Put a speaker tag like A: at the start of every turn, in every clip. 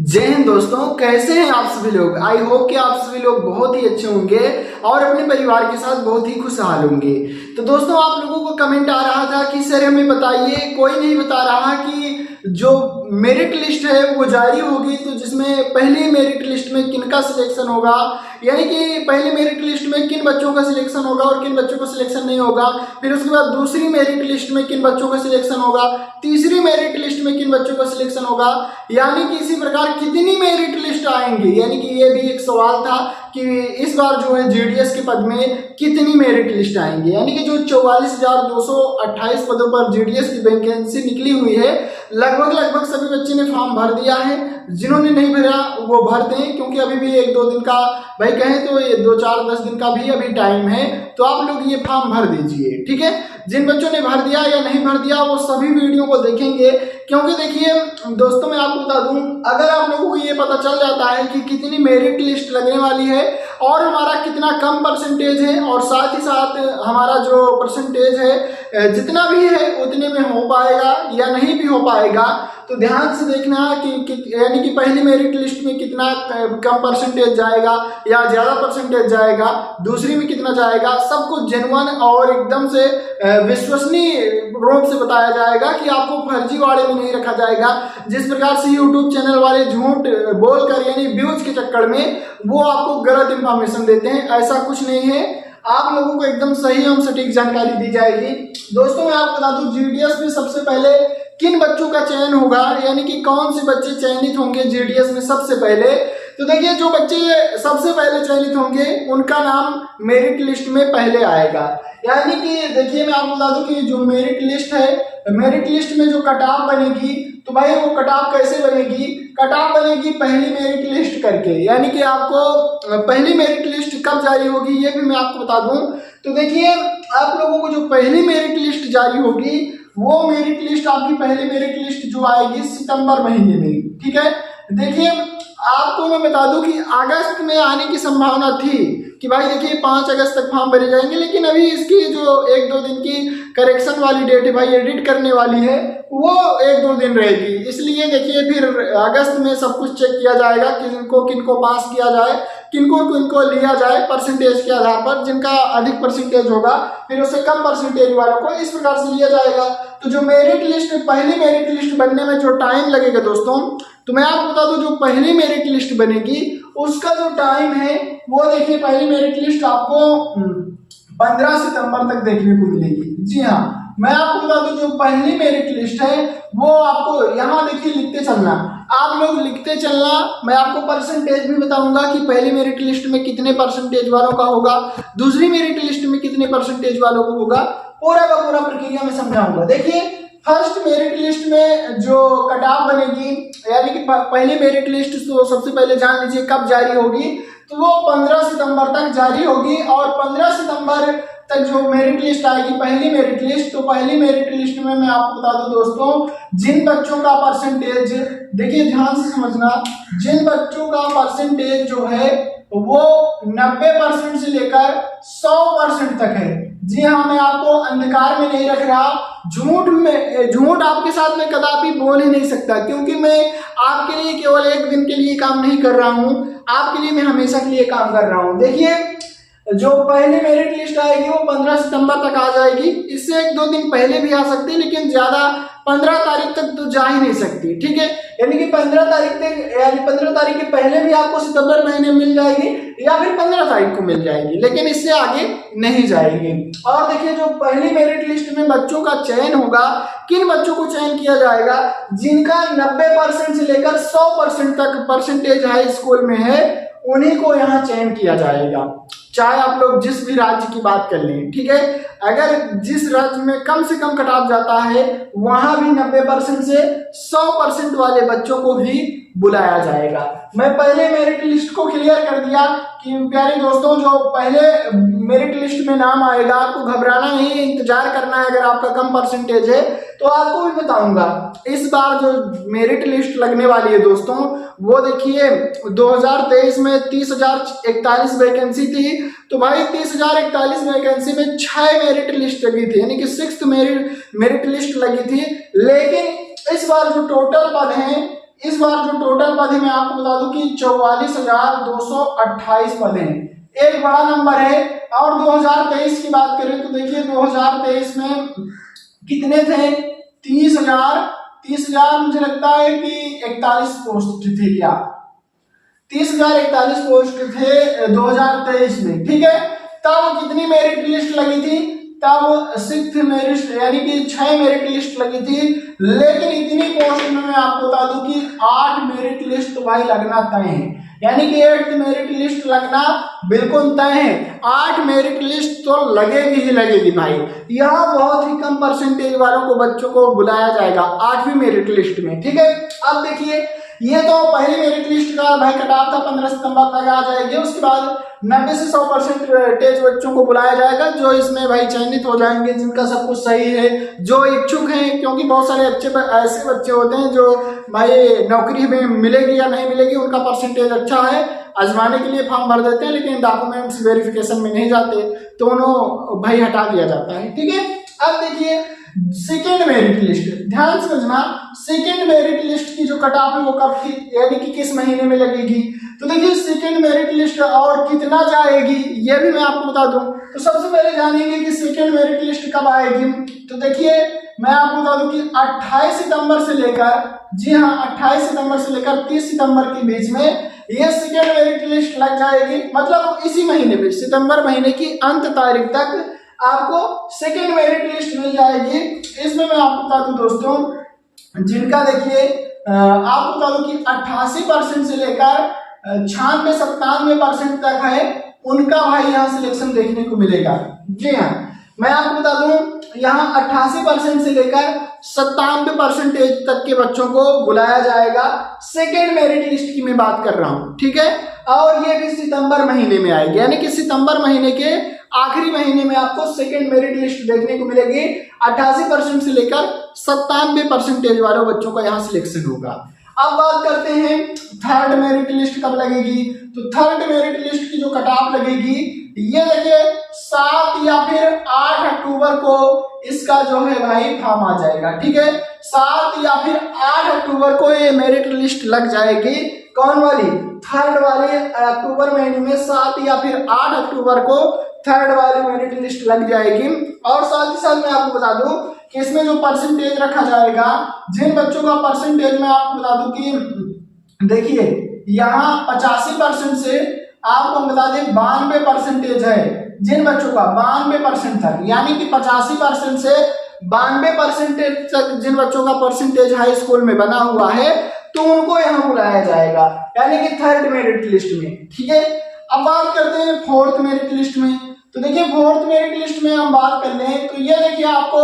A: जय हिंद दोस्तों, कैसे हैं आप सभी लोग। आई होप कि आप सभी लोग बहुत ही अच्छे होंगे और अपने परिवार के साथ बहुत ही खुशहाल होंगे। तो दोस्तों, आप लोगों को कमेंट आ रहा था कि सर हमें बताइए, कोई नहीं बता रहा कि जो मेरिट लिस्ट है वो जारी होगी, तो जिसमें पहली मेरिट लिस्ट में किनका सिलेक्शन होगा, यानी कि पहली मेरिट लिस्ट में किन बच्चों का सिलेक्शन होगा और किन बच्चों का सिलेक्शन नहीं होगा। फिर उसके बाद दूसरी मेरिट लिस्ट में किन बच्चों का सिलेक्शन होगा, तीसरी मेरिट लिस्ट में किन बच्चों का सिलेक्शन होगा, यानी कि इसी प्रकार कितनी मेरिट लिस्ट आएंगी। यानी कि ये भी एक सवाल था कि इस बार जो है जीडीएस के पद में कितनी मेरिट लिस्ट आएंगी। यानी कि जो 44,228 पदों पर जीडीएस की वैकेंसी निकली हुई है, लगभग सभी बच्चे ने फॉर्म भर दिया है। जिन्होंने नहीं भरा वो भर दें, क्योंकि अभी भी 1-2 दिन का, भाई कहें तो ये 2-4-10 दिन का भी अभी टाइम है। तो आप लोग ये फॉर्म भर दीजिए, ठीक है। जिन बच्चों ने भर दिया या नहीं भर दिया वो सभी वीडियो को देखेंगे, क्योंकि देखिए दोस्तों, मैं आपको बता दूं, अगर आप लोगों को ये पता चल जाता है कि कितनी मेरिट लिस्ट लगने वाली है और हमारा कितना कम परसेंटेज है, और साथ ही साथ हमारा जो परसेंटेज है जितना भी है उतने में हो पाएगा या नहीं भी हो पाएगा, तो ध्यान से देखना कि यानी कि पहली मेरिट लिस्ट में कितना कम परसेंटेज जाएगा या ज़्यादा परसेंटेज जाएगा, दूसरी में कितना जाएगा, सब कुछ जेन्युइन और एकदम से विश्वसनीय रूप से बताया जाएगा कि आपको फर्जीवाड़े में नहीं रखा जाएगा। जिस प्रकार से यूट्यूब चैनल वाले झूठ बोलकर यानी व्यूज के चक्कर में वो आपको गलत इंफॉर्मेशन देते हैं, ऐसा कुछ नहीं है। आप लोगों को एकदम सही एवं सटीक जानकारी दी जाएगी। दोस्तों, मैं आपको बता दूं, जीडीएस में सबसे पहले किन बच्चों का चयन होगा, यानी कि कौन से बच्चे चयनित होंगे जीडीएस में सबसे पहले। तो देखिए, जो बच्चे सबसे पहले चयनित होंगे उनका नाम मेरिट लिस्ट में पहले आएगा। यानी कि देखिए, मैं आपको बता दूं कि जो मेरिट लिस्ट है, मेरिट लिस्ट में जो कट ऑफ बनेगी, तो भाई वो कट ऑफ कैसे बनेगी, कट ऑफ बनेगी पहली मेरिट लिस्ट करके। यानी कि आपको पहली मेरिट लिस्ट कब जारी होगी ये भी मैं आपको बता दूं। तो देखिए, आप लोगों को जो पहली मेरिट लिस्ट जारी होगी वो मेरिट लिस्ट, आपकी पहली मेरिट लिस्ट जो आएगी सितंबर महीने में, ठीक है। देखिए, आपको मैं बता दूं कि अगस्त में आने की संभावना थी कि भाई देखिए 5 अगस्त तक फॉर्म भरे जाएंगे, लेकिन अभी इसकी जो 1-2 दिन की करेक्शन वाली डेट है, भाई एडिट करने वाली है, वो 1-2 दिन रहेगी। इसलिए देखिए फिर अगस्त में सब कुछ चेक किया जाएगा कि किनको पास किया जाए, किनको लिया जाए परसेंटेज के आधार पर। जिनका अधिक परसेंटेज होगा फिर उससे कम परसेंटेज वालों को इस प्रकार से लिया जाएगा। तो जो मेरिट लिस्ट, पहली मेरिट लिस्ट बनने में जो टाइम लगेगा दोस्तों, तो मैं आपको बता दूं, जो पहली मेरिट लिस्ट बनेगी उसका जो टाइम है वो देखिए, पहली मेरिट लिस्ट आपको 15 सितंबर तक देखने को मिलेगी। जी हाँ, मैं आपको बता दूं, जो पहली मेरिट लिस्ट है वो आपको यहाँ देखिए लिखते चलना, आप लोग लिखते चलना। मैं आपको परसेंटेज भी बताऊंगा कि पहली मेरिट लिस्ट में कितने परसेंटेज वालों का होगा, दूसरी मेरिट लिस्ट में कितने परसेंटेज वालों को होगा, पूरा का पूरा प्रक्रिया में समझाऊंगा। देखिए, फर्स्ट मेरिट लिस्ट में जो कट ऑफ बनेगी, यानी कि पहली मेरिट लिस्ट, तो सबसे पहले जान लीजिए कब जारी होगी, तो वो 15 सितंबर तक जारी होगी। और 15 सितंबर तक जो मेरिट लिस्ट आएगी, पहली मेरिट लिस्ट, तो पहली मेरिट लिस्ट में मैं आपको बता दूं दोस्तों, जिन बच्चों का परसेंटेज, देखिए ध्यान से समझना, जिन बच्चों का परसेंटेज जो है वो 90% से लेकर 100% तक है। जी हाँ, मैं आपको अंधकार में नहीं रख रहा, झूठ आपके साथ में कदापि बोल ही नहीं सकता, क्योंकि मैं आपके लिए केवल 1 दिन के लिए काम नहीं कर रहा हूं, आपके लिए मैं हमेशा के लिए काम कर रहा हूं। देखिए, जो पहली मेरिट लिस्ट आएगी वो 15 सितंबर तक आ जाएगी। इससे 1-2 दिन पहले भी आ सकती है, लेकिन ज्यादा 15 तारीख तक तो जा ही नहीं सकती, ठीक है। यानी कि 15 तारीख तक, यानी 15 तारीख के पहले भी आपको सितंबर महीने मिल जाएगी या फिर 15 तारीख को मिल जाएगी, लेकिन इससे आगे नहीं जाएगी। और देखिए, जो पहली मेरिट लिस्ट में बच्चों का चयन होगा, किन बच्चों को चयन किया जाएगा, जिनका 90% से लेकर 100% तक परसेंटेज हाई स्कूल में है, उन्हीं को यहाँ चयन किया जाएगा। चाहे आप लोग जिस भी राज्य की बात कर लें, ठीक है। अगर जिस राज्य में कम से कम कट ऑफ जाता है वहां भी 90% से 100% वाले बच्चों को ही बुलाया जाएगा। मैं पहले मेरिट लिस्ट को क्लियर कर दिया कि प्यारे दोस्तों, जो पहले मेरिट लिस्ट में नाम आएगा आपको घबराना नहीं, इंतजार करना है। अगर आपका कम परसेंटेज है तो आपको भी बताऊंगा। इस बार जो मेरिट लिस्ट लगने वाली है दोस्तों, वो देखिए 2023 में 30,041 वैकेंसी थी, तो भाई 30,041 वैकेंसी में 6 मेरिट लिस्ट लगी थी, यानी कि 6th मेरिट लिस्ट लगी थी। लेकिन इस बार जो टोटल पद हैं इस बार जो टोटल पद है मैं आपको बता दूं कि 44,228 पद हैं, एक बड़ा नंबर है। और 2023 की बात करें तो देखिए 2023 में कितने थे, 30,000 मुझे लगता है कि 41 पोस्ट थे क्या, 30,041 पोस्ट थे 2023 में, ठीक है। तब कितनी मेरिट लिस्ट लगी थी, तब 6 मेरिट यानी कि 6 मेरिट लिस्ट लगी थी, लेकिन इतनी पोस्ट में मैं आपको बता दूं कि 8 मेरिट लिस्ट तो भाई लगना तय है, यानी कि 8th मेरिट लिस्ट लगना बिल्कुल तय है। 8 मेरिट लिस्ट तो लगेगी ही लगेगी भाई। यहाँ बहुत ही कम परसेंटेज वालों को बच्चों को बुलाया जाएगा 8वीं मेरिट लिस्ट में, ठीक है। अब देखिए ये तो पहली मेरिट लिस्ट का भाई कटाव था, 15 सितंबर तक आ जाएगी। उसके बाद 90 से 100% बच्चों को बुलाया जाएगा जो इसमें भाई चयनित हो जाएंगे, जिनका सब कुछ सही है, जो इच्छुक हैं, क्योंकि बहुत सारे ऐसे बच्चे होते हैं जो भाई नौकरी में मिलेगी या नहीं मिलेगी, उनका परसेंटेज अच्छा है, आजमाने के लिए फॉर्म भर देते हैं, लेकिन डॉक्यूमेंट्स वेरिफिकेशन में नहीं जाते तो उन्होंने भाई हटा दिया जाता है, ठीक है। अब देखिए सेकेंड मेरिट लिस्ट, ध्यान समझना, सेकेंड मेरिट लिस्ट की जो कट ऑफ है वो कब की, यानी कि किस महीने में लगेगी। तो देखिए सेकेंड मेरिट लिस्ट और कितना जाएगी ये भी मैं आपको बता दूं। तो सबसे पहले जानेंगे कि सेकेंड मेरिट लिस्ट कब आएगी। तो देखिए मैं आपको बता दूं कि 28 सितंबर से लेकर, जी हाँ 28 सितंबर से लेकर 30 सितंबर के बीच में ये सेकेंड मेरिट लिस्ट लग जाएगी। मतलब इसी महीने में, सितंबर महीने की अंत तारीख तक आपको सेकेंड मेरिट लिस्ट मिल जाएगी। इसमें मैं आपको बता दूं दोस्तों, जिनका देखिए आपको बता दूं कि 88% से लेकर 96-97% तक है, उनका भाई यहाँ सिलेक्शन देखने को मिलेगा। जी हाँ, मैं आपको बता दूं यहाँ 88% से लेकर 97% तक के बच्चों को बुलाया जाएगा। सेकेंड मेरिट लिस्ट की मैं बात कर रहा हूँ, ठीक है। और ये भी सितंबर महीने में आएगी, यानी कि सितंबर महीने के आखिरी महीने में आपको सेकेंड मेरिट लिस्ट देखने को मिलेगी। 88% से लेकर 97% वालों बच्चों का यहाँ सिलेक्शन होगा। अब बात करते हैं थर्ड मेरिट लिस्ट कब लगेगी। तो थर्ड मेरिट लिस्ट की जो कट ऑफ लगेगी ये देखिए 7 या फिर 8 अक्टूबर को इसका जो है भाई फॉर्म आ जाएगा, ठीक है। 7 या फिर 8 अक्टूबर को ये मेरिट लिस्ट लग जाएगी। कौन वाली, थर्ड वाली, अक्टूबर महीने में 7 या फिर 8 अक्टूबर को थर्ड वाली मेरिट लिस्ट लग जाएगी। और साथ ही साथ मैं आपको बता दूं कि इसमें जो परसेंटेज रखा जाएगा, जिन बच्चों का परसेंटेज मैं आपको बता दूं कि देखिए यहाँ 85% से आपको बता दें 92% है, जिन बच्चों का 92% तक, यानी कि 85% से 92% तक जिन बच्चों का परसेंटेज हाई स्कूल में बना हुआ है तो उनको यहाँ बुलाया जाएगा, यानी कि थर्ड मेरिट लिस्ट में, ठीक है। अब बात करते हैं फोर्थ मेरिट लिस्ट में। तो देखिए फोर्थ मेरिट लिस्ट में हम बात कर लें तो ये देखिए आपको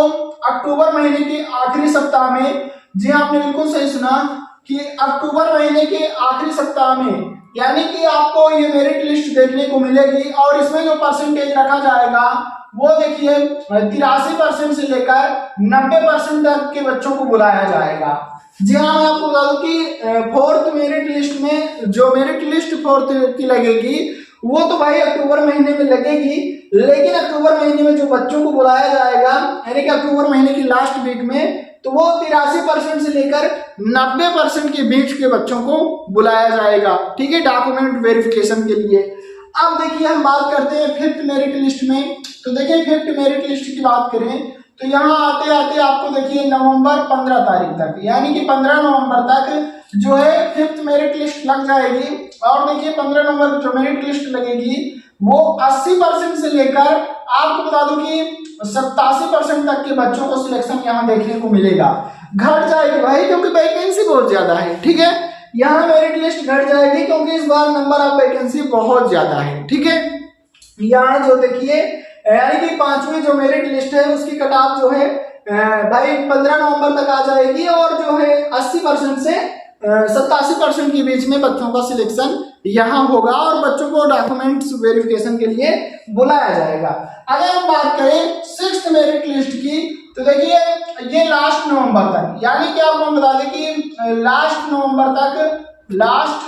A: अक्टूबर महीने के आखिरी सप्ताह में, जी आपने बिल्कुल सही सुना कि अक्टूबर महीने के आखिरी सप्ताह में, यानी कि आपको ये मेरिट लिस्ट देखने को मिलेगी। और इसमें जो परसेंटेज रखा जाएगा वो देखिए 83% से लेकर 90% तक के बच्चों को बुलाया जाएगा। जी हाँ, मैं आपको बता दूं कि फोर्थ मेरिट लिस्ट में जो मेरिट लिस्ट फोर्थ की लगेगी वो तो भाई अक्टूबर महीने में लगेगी, लेकिन अक्टूबर महीने में जो बच्चों को बुलाया जाएगा, यानी कि अक्टूबर महीने की लास्ट वीक में, तो वो 83% से लेकर 90% के बीच के बच्चों को बुलाया जाएगा, ठीक है, डॉक्यूमेंट वेरिफिकेशन के लिए। अब देखिए हम बात करते हैं फिफ्थ मेरिट लिस्ट में। तो देखिए फिफ्थ मेरिट लिस्ट की बात करें तो यहाँ आते आते आपको देखिए नवंबर 15 तारीख तक, यानी कि 15 नवंबर तक जो है फिफ्थ मेरिट लिस्ट लग जाएगी। और देखिए 15 नवंबर जो मेरिट लिस्ट लगेगी वो 80% से लेकर आपको बता दूं कि 87% तक के बच्चों को सिलेक्शन यहाँ देखने को मिलेगा। घट जाएगी भाई क्योंकि वैकेंसी बहुत ज्यादा है, ठीक है। यहाँ मेरिट लिस्ट घट जाएगी क्योंकि इस बार नंबर ऑफ वैकेंसी बहुत ज्यादा है, ठीक है। यहाँ जो देखिए यानी कि 5वीं जो मेरिट लिस्ट है उसकी कट ऑफ जो है भाई 15 नवंबर तक आ जाएगी। और जो है 80% से 87% के बीच में बच्चों का सिलेक्शन यहाँ होगा और बच्चों को डॉक्यूमेंट्स वेरिफिकेशन के लिए बुलाया जाएगा। अगर हम बात करें सिक्स्थ मेरिट लिस्ट की तो देखिए ये लास्ट नवंबर तक, यानी कि आपको हम बता दें कि लास्ट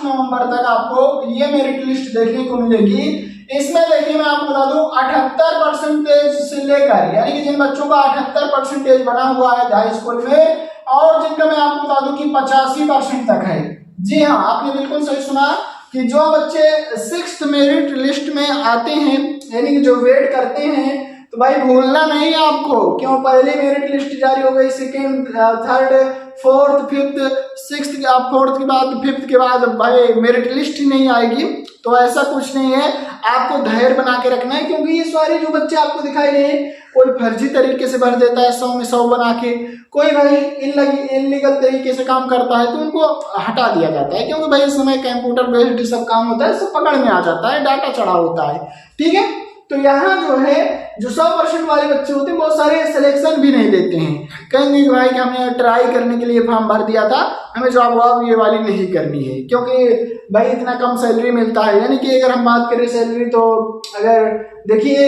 A: नवंबर तक आपको ये मेरिट लिस्ट देखने को मिलेगी। इसमें देखिए मैं आपको बता दूं 78% से लेकर, यानी कि जिन बच्चों का 78% बना हुआ है हाई स्कूल में, और जिनका मैं आपको बता दूं कि 85% तक है। जी हाँ, आपने बिल्कुल सही सुना कि जो बच्चे 6th मेरिट लिस्ट में आते हैं, यानी कि जो वेट करते हैं, तो भाई भूलना नहीं है आपको। क्यों? पहली मेरिट लिस्ट जारी हो गई, second, third, fourth, fifth, sixth, fourth के बाद फिफ्थ के बाद भाई मेरिट लिस्ट ही नहीं आएगी। तो ऐसा कुछ नहीं है, आपको धैर्य बना के रखना है, क्योंकि ये सारे जो बच्चे आपको दिखाई दे, कोई फर्जी तरीके से भर देता है 100 में 100 बना के, कोई भाई इलीगल तरीके से काम करता है, तो उनको हटा दिया जाता है। क्योंकि भाई इस समय कंप्यूटर बेस्ड सब काम होता है, सब पकड़ में आ जाता है, डाटा चढ़ा होता है। ठीक है, तो यहाँ जो है जो 100% वाले बच्चे होते हैं बहुत सारे सिलेक्शन भी नहीं देते हैं, कहेंगे कि भाई कि हमने ट्राई करने के लिए फॉर्म भर दिया था, हमें जॉब वॉब ये वाली नहीं करनी है, क्योंकि भाई इतना कम सैलरी मिलता है। यानी कि अगर हम बात करें सैलरी, तो अगर देखिए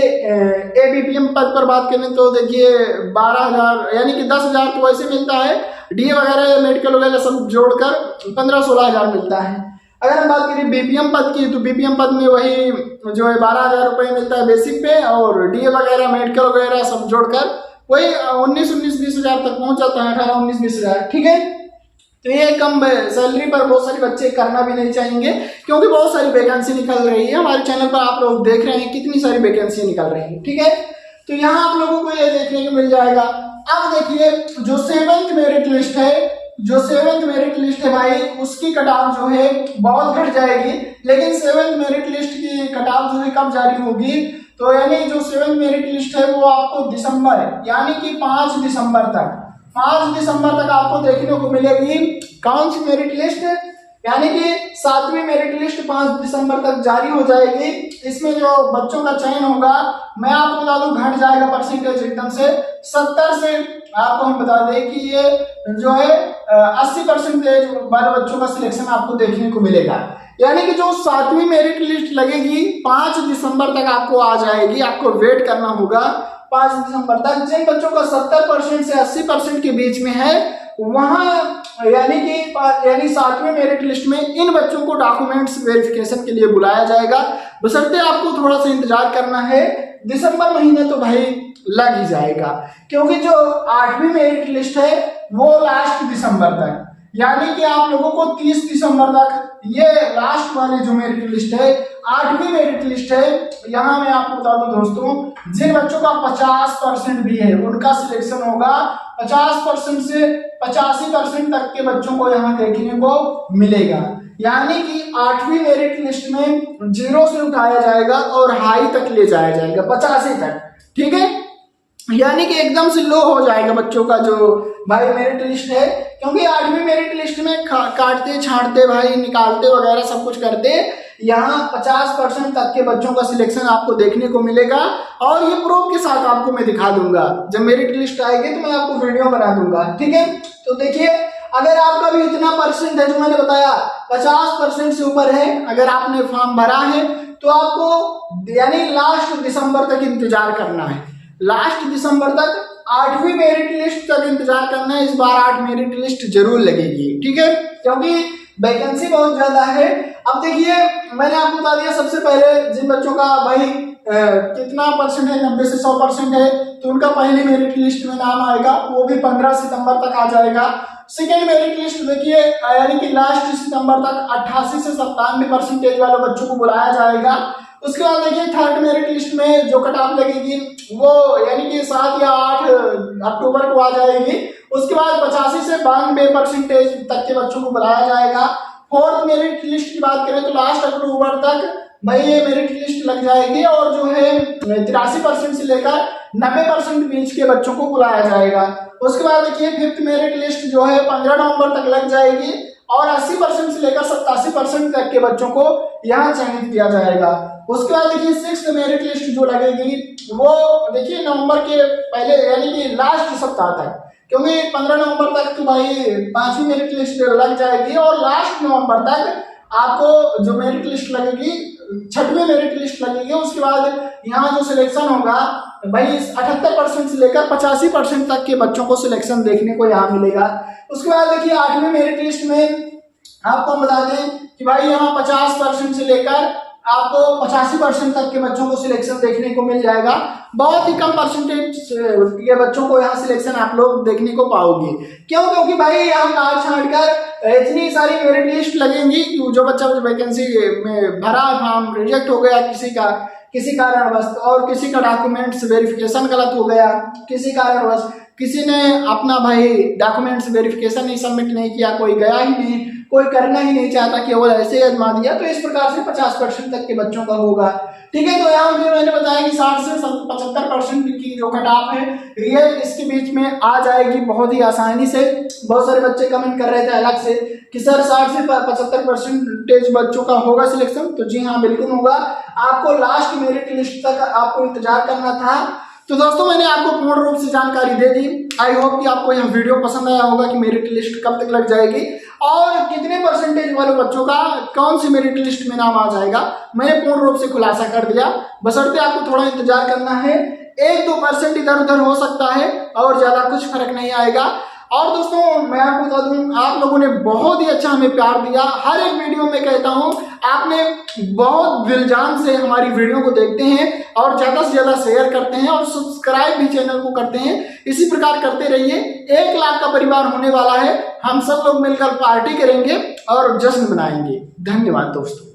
A: ABPM पद पर बात करें तो देखिए 12,000 यानी कि 10,000 तो वैसे मिलता है, DA वगैरह मेडिकल वगैरह सब जोड़कर 15-16 हज़ार मिलता है। अगर हम बात करें BPM पद की, तो BPM पद में वही जो है 12,000 रुपये मिलता है बेसिक पे, और DA वगैरह मेडिकल वगैरह सब जोड़कर वही 19-20 हज़ार तक पहुंच जाता है, 18-19-20 हज़ार। ठीक है, तो ये कम सैलरी पर बहुत सारे बच्चे करना भी नहीं चाहेंगे, क्योंकि बहुत सारी वैकेंसी निकल रही है हमारे चैनल पर, आप लोग देख रहे हैं कितनी सारी वैकेंसी निकल रही है। ठीक है, तो यहाँ आप लोगों को ये देखने को मिल जाएगा। अब देखिए जो 7th मेरिट लिस्ट है, जो 7th मेरिट लिस्ट है भाई, उसकी कट ऑफ जो है बहुत घट जाएगी। लेकिन 7th मेरिट लिस्ट की कट ऑफ जो है कब जारी होगी, तो यानी जो 7th मेरिट लिस्ट है वो आपको दिसंबर, यानी कि 5 दिसंबर तक, 5 दिसंबर तक आपको देखने को मिलेगी। कौन सी मेरिट लिस्ट? यानी कि 7वीं मेरिट लिस्ट 5 दिसंबर तक जारी हो जाएगी। इसमें जो बच्चों का चयन होगा, मैं आपको बता दूं, घट जाएगा परसेंटेज एकदम से 70 से, आपको हम बता दें कि ये जो है 80% वाले बच्चों का सिलेक्शन आपको देखने को मिलेगा। यानी कि जो 7वीं मेरिट लिस्ट लगेगी 5 दिसंबर तक आपको आ जाएगी, आपको वेट करना होगा 5 दिसंबर तक। जिन बच्चों का 70% से 80% के बीच में है, वहां यानी 7वीं मेरिट लिस्ट में इन बच्चों को डॉक्यूमेंट्स वेरिफिकेशन के लिए बुलाया जाएगा। बशर्ते आपको थोड़ा सा इंतजार करना है, दिसंबर महीने तो भाई लग ही जाएगा, क्योंकि जो 8वीं मेरिट लिस्ट है वो लास्ट दिसंबर तक, यानी कि आप लोगों को 30 दिसंबर तक ये लास्ट वाली जो मेरिट लिस्ट है, 8वीं मेरिट लिस्ट है, यहाँ मैं आपको बता दूं दोस्तों, जिन बच्चों का 50% भी है उनका सिलेक्शन होगा। 50% से 85% तक के बच्चों को यहाँ देखने को मिलेगा। यानी कि 8वीं मेरिट लिस्ट में 0 से उठाया जाएगा और हाई तक ले जाया जाएगा, 85 तक। ठीक है, यानी कि एकदम से लो हो जाएगा बच्चों का जो भाई मेरिट लिस्ट है, क्योंकि 8वीं मेरिट लिस्ट में काटते छांटते भाई निकालते वगैरह सब कुछ करते, यहाँ 50% तक के बच्चों का सिलेक्शन आपको देखने को मिलेगा। और ये प्रूफ के साथ आपको मैं दिखा दूंगा, जब मेरिट लिस्ट आएगी तो मैं आपको वीडियो बना दूंगा। ठीक है, तो देखिए अगर आपका भी इतना परसेंट है जो मैंने बताया 50% से ऊपर है, अगर आपने फॉर्म भरा है, तो आपको यानी लास्ट दिसंबर तक इंतजार करना है। लास्ट दिसंबर तक 8वीं मेरिट लिस्ट तक इंतजार करना है। इस बार 8 मेरिट लिस्ट जरूर लगेगी। ठीक है, क्योंकि वैकेंसी बहुत ज्यादा है। अब देखिए मैंने आपको बता दिया, सबसे पहले जिन बच्चों का भाई कितना परसेंट है, 90 से 100% है, तो उनका पहली मेरिट लिस्ट में नाम आएगा, वो भी 15 सितंबर तक आ जाएगा। सेकेंड मेरिट लिस्ट देखिए, यानी कि लास्ट सितंबर तक 88 से 97% वाले बच्चों को बुलाया जाएगा। उसके बाद देखिए थर्ड मेरिट लिस्ट में जो कट ऑफ लगेगी वो यानी कि 7 या 8 अक्टूबर को आ जाएगी। उसके बाद 85 से 92% तक के बच्चों को बुलाया जाएगा। फोर्थ मेरिट लिस्ट की बात करें तो लास्ट अक्टूबर तक भाई ये मेरिट लिस्ट लग जाएगी, और जो है 83% से लेकर 90% बीच के बच्चों को बुलाया जाएगा। उसके बाद देखिए फिफ्थ मेरिट लिस्ट जो है 15 नवंबर तक लग जाएगी, और 80% से लेकर 87% तक के बच्चों को यहाँ चयनित किया जाएगा। उसके बाद देखिए सिक्स्थ मेरिट लिस्ट जो लगेगी वो देखिए नवंबर के पहले यानी कि लास्ट सप्ताह तक, क्योंकि 15 नवंबर तक तो भाई 5वीं मेरिट लिस्ट लग जाएगी, और लास्ट नवंबर तक आपको जो मेरिट लिस्ट लगेगी 6वीं मेरिट लिस्ट लगेगी। उसके बाद यहाँ जो सिलेक्शन होगा भाई 78% से लेकर 85% तक के बच्चों को सिलेक्शन देखने को यहाँ मिलेगा। उसके बाद देखिए 8वीं मेरिट लिस्ट में आपको हम बता दें कि भाई यहाँ 50% से लेकर आपको 85% तक के बच्चों को सिलेक्शन देखने को मिल जाएगा। बहुत ही कम परसेंटेज के बच्चों को यहाँ सिलेक्शन आप लोग देखने को पाओगे। क्यों? क्योंकि भाई यहाँ काट छाट कर इतनी सारी मेरिट लिस्ट लगेंगी कि जो बच्चा वैकेंसी में भरा फॉर्म रिजेक्ट हो गया किसी कारणवश, और किसी का डॉक्यूमेंट्स वेरिफिकेशन गलत हो गया किसी कारणवश, किसी ने अपना भाई डॉक्यूमेंट्स वेरिफिकेशन नहीं सबमिट नहीं किया, कोई गया ही नहीं, कोई करना ही नहीं चाहता, केवल ऐसे ही आजमा दिया, तो इस प्रकार से 50% तक के बच्चों का होगा। ठीक है, तो यहाँ मुझे मैंने बताया कि 60 से 75% की जो कट ऑफ है ये इसके बीच में आ जाएगी बहुत ही आसानी से। बहुत सारे बच्चे कमेंट कर रहे थे अलग से कि सर 60 से 75% बच्चों का होगा सिलेक्शन, तो जी हाँ बिल्कुल होगा। आपको लास्ट मेरिट लिस्ट तक आपको इंतजार करना था। तो दोस्तों मैंने आपको पूर्ण रूप से जानकारी दे दी। आई होप कि आपको यह वीडियो पसंद आया होगा कि मेरिट लिस्ट कब तक लग जाएगी और कितने परसेंटेज वाले बच्चों का कौन सी मेरिट लिस्ट में नाम आ जाएगा। मैंने पूर्ण रूप से खुलासा कर दिया, बशर्ते आपको थोड़ा इंतजार करना है। 1-2% इधर उधर हो सकता है और ज्यादा कुछ फर्क नहीं आएगा। और दोस्तों मैं आपको बता दूं, आप लोगों ने बहुत ही अच्छा हमें प्यार दिया। हर एक वीडियो में कहता हूं आपने बहुत दिलजान से हमारी वीडियो को देखते हैं और ज्यादा से ज्यादा शेयर करते हैं और सब्सक्राइब भी चैनल को करते हैं। इसी प्रकार करते रहिए। 1 लाख का परिवार होने वाला है, हम सब लोग मिलकर पार्टी करेंगे और जश्न मनाएंगे। धन्यवाद दोस्तों।